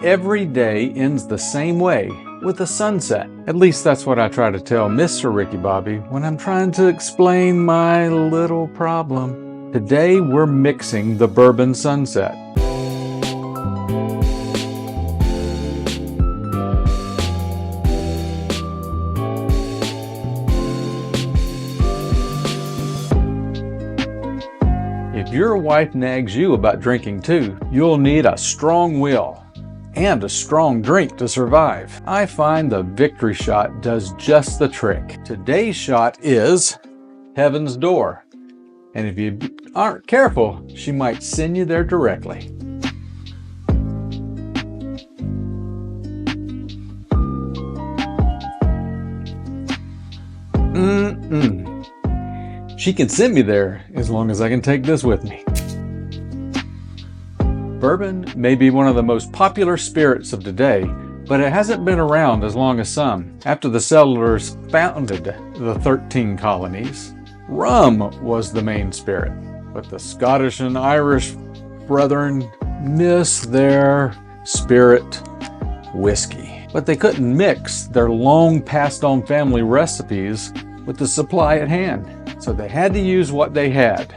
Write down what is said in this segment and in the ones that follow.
every day ends the same way, with a sunset. At least that's what I try to tell Mr. Ricky Bobby when I'm trying to explain my little problem. Today we're mixing the Bourbon Sunset. If your wife nags you about drinking too, you'll need a strong will and a strong drink to survive. I find the victory shot does just the trick. Today's shot is Heaven's Door. And if you aren't careful, she might send you there directly. She can send me there as long as I can take this with me. Bourbon may be one of the most popular spirits of today, but it hasn't been around as long as some. After the settlers founded the 13 colonies, rum was the main spirit, but the Scottish and Irish brethren miss their spirit whiskey. But they couldn't mix their long passed on family recipes with the supply at hand. So they had to use what they had.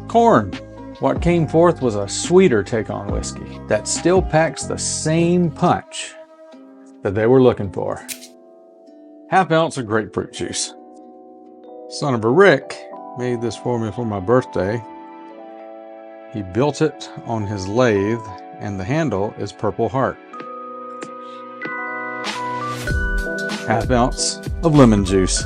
Corn. What came forth was a sweeter take on whiskey that still packs the same punch that they were looking for. Half ounce of grapefruit juice. Son of a Rick made this for me for my birthday. He built it on his lathe and the handle is Purple Heart. Half ounce of lemon juice.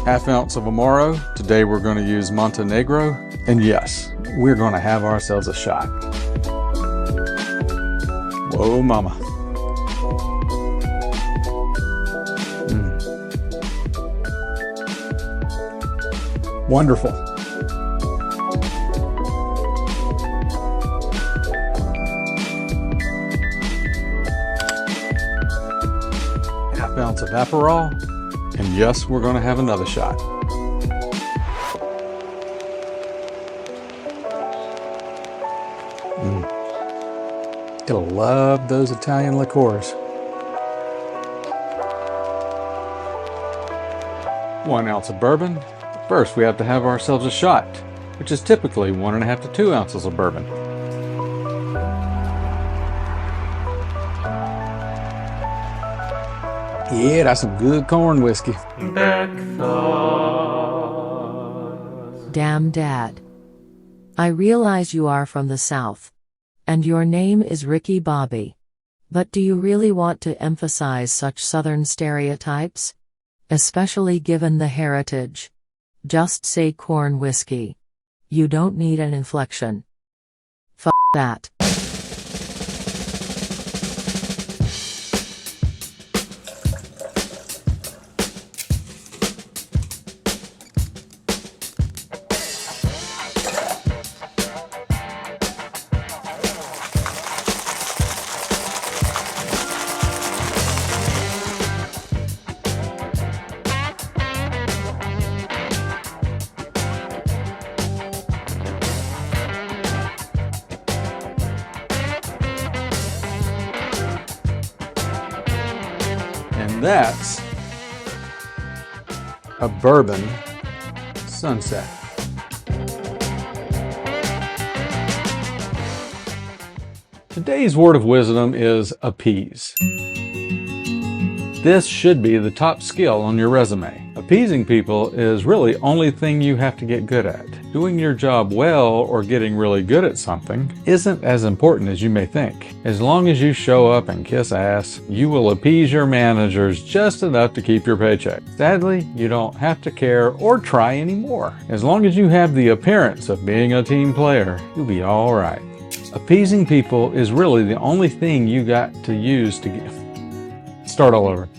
Half ounce of Amaro. Today we're going to use Montenegro. And yes, we're going to have ourselves a shot. Whoa, mama. Wonderful. Half ounce of Aperol. And yes, we're going to have another shot. You'll love those Italian liqueurs. 1 ounce of bourbon. First, we have to have ourselves a shot, which is typically 1.5 to 2 ounces of bourbon. Yeah, that's some good corn whiskey. Damn, Dad. I realize you are from the South. And your name is Ricky Bobby. But do you really want to emphasize such Southern stereotypes? Especially given the heritage. Just say corn whiskey. You don't need an inflection. F that. And that's a Bourbon Sunset. Today's word of wisdom is appease. This should be the top skill on your resume. Appeasing people is really the only thing you have to get good at. Doing your job well or getting really good at something isn't as important as you may think. As long as you show up and kiss ass, you will appease your managers just enough to keep your paycheck. Sadly, you don't have to care or try anymore. As long as you have the appearance of being a team player, you'll be all right. Appeasing people is really the only thing you got to use to start all over.